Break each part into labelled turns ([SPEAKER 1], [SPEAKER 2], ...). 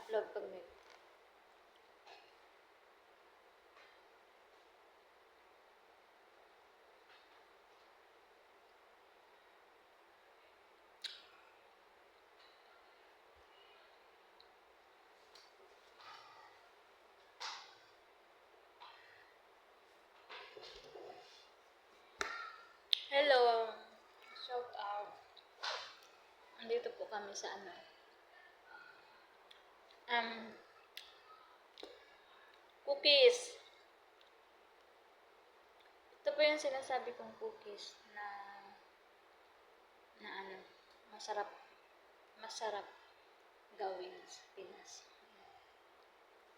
[SPEAKER 1] Vlog pag may... Hello! Shout out. Andito po kami sa um, cookies. Ito po yung sinasabi kong cookies na masarap gawin sa Pinas.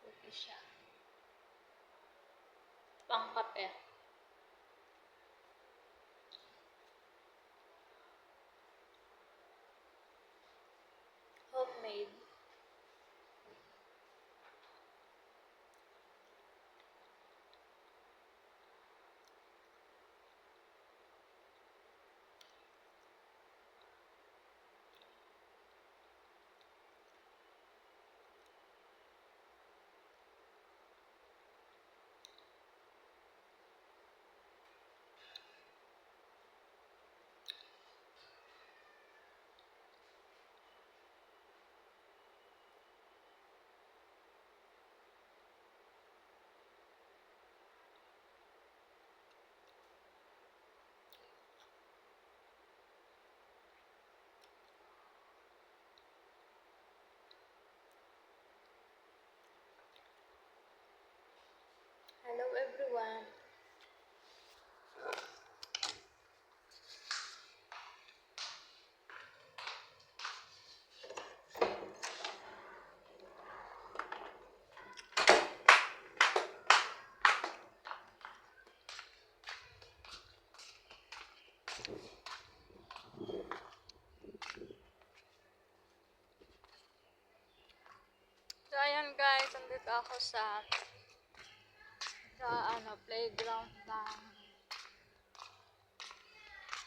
[SPEAKER 1] Cookies siya. Pangkape. Homemade. Hello everyone. So ayan guys, andito ako sa playground ng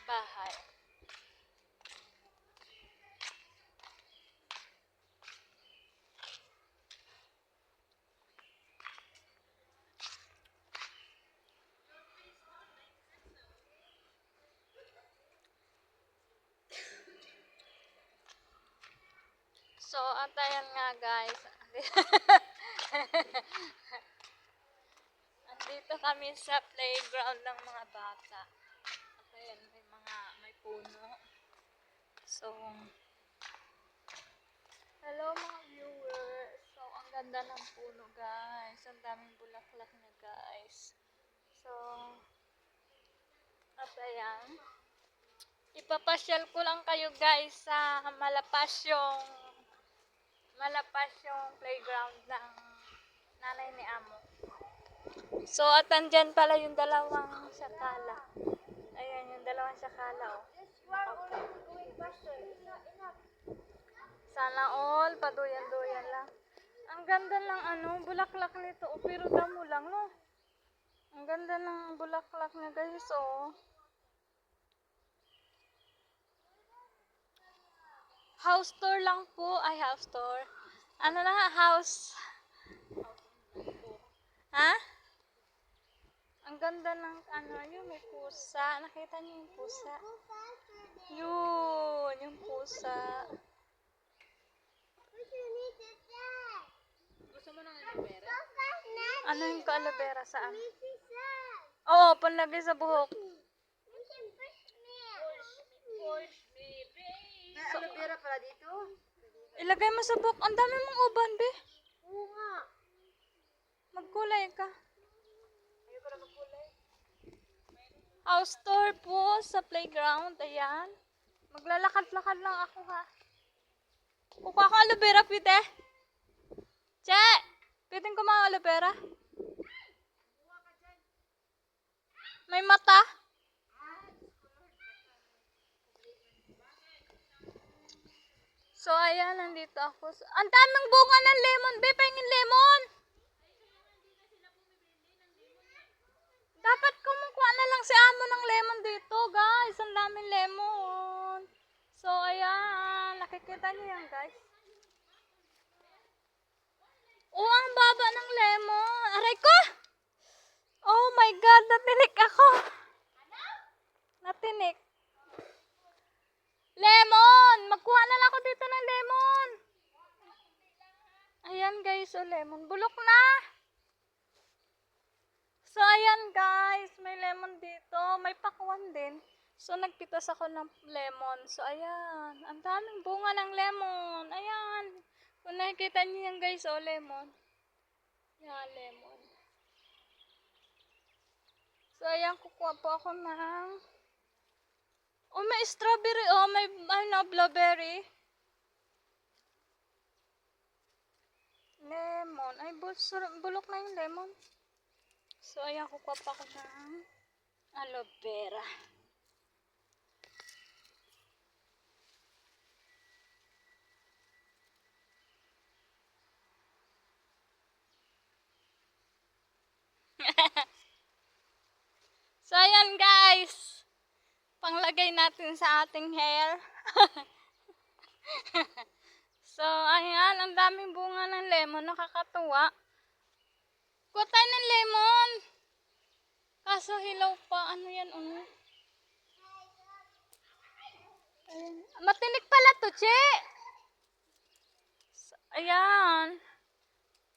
[SPEAKER 1] bahay. So, at ayan nga guys. Andito kami sa playground ng mga bata. At ayan, may puno. So, hello mga viewers. So, ang ganda ng puno guys. Ang daming bulaklak na guys. So, at ayan. Ipapasyal ko lang kayo guys sa malapas yung playground ng nanay ni Amo. So, at andyan pala yung dalawang sakala. Ayan, yung dalawang sakala, oh. Okay. Sana all, paduyan-duyan lang. Ang ganda ng bulaklak nito, oh, pero damo lang, no? Ang ganda ng bulaklak niya, guys, oh. House tour lang po, house tour. Ano na nga, house. Ha? Ang ganda ng yun, may pusa. Nakita niyo yung pusa? Yun, yung pusa. Gusto mo ng aloe vera? Ano yung aloe vera saan? Oo, panlagay sa buhok.
[SPEAKER 2] May aloe vera pala dito?
[SPEAKER 1] Ilagay mo sa buhok. Ang dami mong uban, be.
[SPEAKER 2] Oo nga.
[SPEAKER 1] Magkulay ka.
[SPEAKER 2] Ayoko na magkulay.
[SPEAKER 1] House tour po sa playground. Ayan. Maglalakad-lakad lang ako, ha. Kukuha ko aloe vera, pwede? Che! Pwede ko mga aloe vera? May mata? So, ayan, nandito ako. Ang daming bunga ng lemon, be. Pahingin lemon. Dapat kumukuha na lang si Amo ng lemon dito, guys. Ang daming lemon. So, ayan. Nakikita niyo yan, guys. Oh, ang baba ng lemon. Aray ko! Oh my God, natinik ako. Natinik. Lemon! Magkuha na lang ako dito ng lemon. Ayan guys, oh lemon. Bulok na. So ayan guys, may lemon dito. May pakwan din. So nagpitas ako ng lemon. So ayan, ang daming bunga ng lemon. Ayan. Kung nakikita niyo yan guys, oh lemon. Yan, lemon. So ayan, kukuha po ako ng... Oh, may strawberry. Oh, may ano, blueberry. Lemon. Ay, bulok na yung lemon. So, ayan, kukuha pa ako ng aloe vera. So, ayan guys. Panglagay natin sa ating hair. So, ayan, ang daming bunga ng lemon. Nakakatuwa. Kuha tayo ng lemon. Kaso hilaw pa. Ano yan, ano? Ayan. Matinik pala to, Che. So, ayan.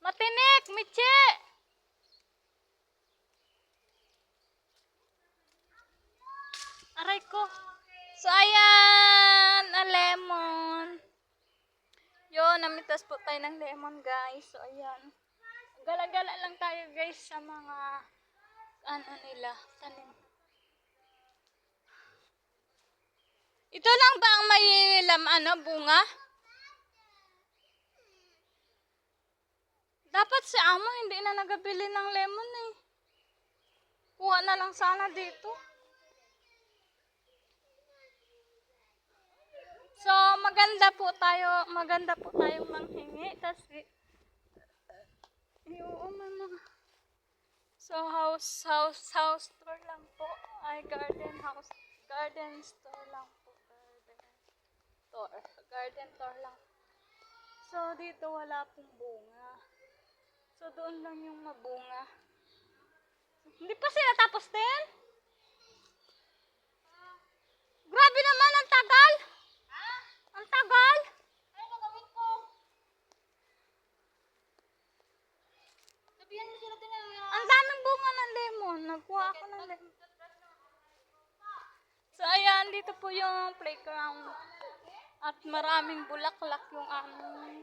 [SPEAKER 1] Matinik, Miche. Aray ko. So, ayan. A lemon. Yun, namitas po tayo ng lemon, guys. So, ayan. Gala-gala lang tayo, guys, sa mga ano nila, tanim. Ito lang ba ang may bunga? Dapat si Amo hindi na nagabili ng lemon eh. Kuha na lang sana dito. So, maganda po tayong manghingi kasi yung mga so house store lang po ay garden store lang po, garden store lang. So, dito wala pong bunga. So, doon lang yung mabunga. Hindi pa sila tapos din? Grabe naman, ang tagal! Ang tagal! Ano gagawin ko? Sabihan mo sila din na... Ang daming bunga ng lemon. Nagkuha ako ng lemon. So, ayan, dito po yung playground. At maraming bulaklak yung aming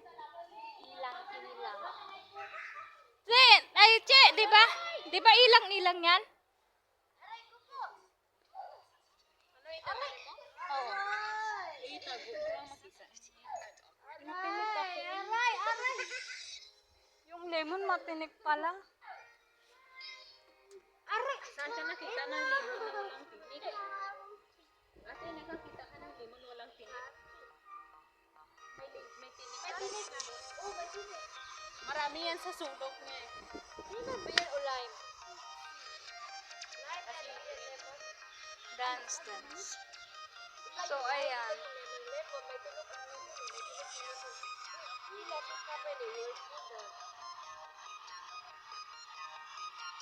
[SPEAKER 1] ilang. Che, di ba? Di ba ilang-ilang yan? Oo. Matinik ako. Yung lemon matinik pala.
[SPEAKER 2] Saan ka nakita ng lemon na walang tinik? Ate, nakakita ka ng lemon walang tinik? May tinik. May tinik. Oh, may tinik. Marami yan sa sulok niya eh. Sino ba yan o lime? Kasi
[SPEAKER 1] Dance. So, ayan.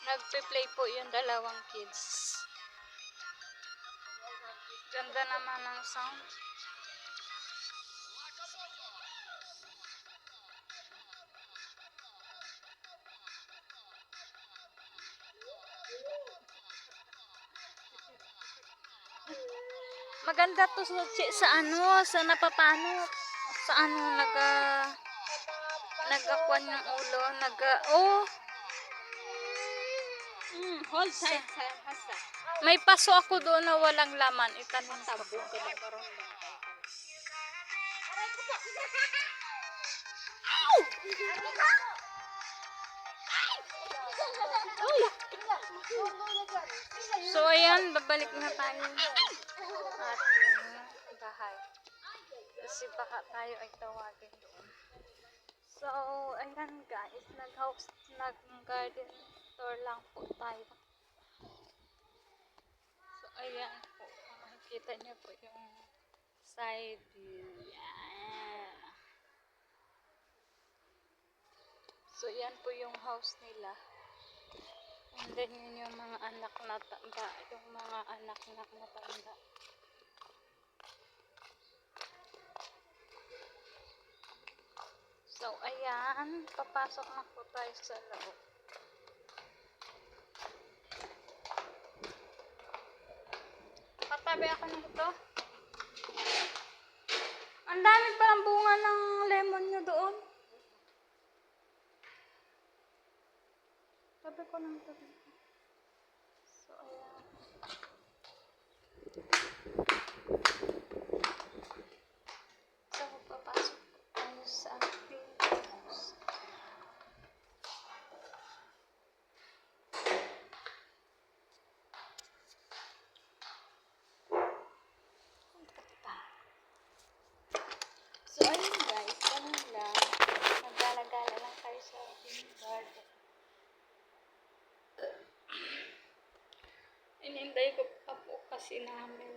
[SPEAKER 1] Nagpe-play po yung dalawang kids. Ganda naman ng sound. Maganda to sa sa napapano. Sa nagakwan yung ulo.
[SPEAKER 2] hold tight sa hasa.
[SPEAKER 1] May paso ako doon na walang laman. Itanim ko po. So, ayan, babalik na tayo sa ating bahay. Kasi baka tayo ay tawagin doon. So, ayan guys, nag-garden tour lang po tayo. So, ayan po. Makikita niyo po yung side view. Yan. So, yan po yung house nila. And then, yun yung mga anak na tanda. Yung mga anak na matanda. So, ayan. Papasok na po tayo sa loob. Patabi ako nito. Ang dami palang bunga ng lemon nyo doon. Tabi ko ng tabi. So, ayan. So, papasok tayo sa ating house. So, ayun guys, ganun lang. Naggalagala lang tayo sa ating garden. Inintay ko pa po kasi namin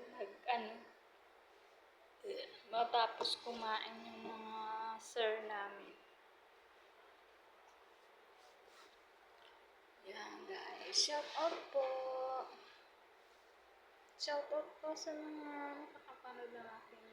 [SPEAKER 1] matapos kumain yung mga sir namin. Yan guys, shout out po. Shout out po sa mga nakakapanood ng aking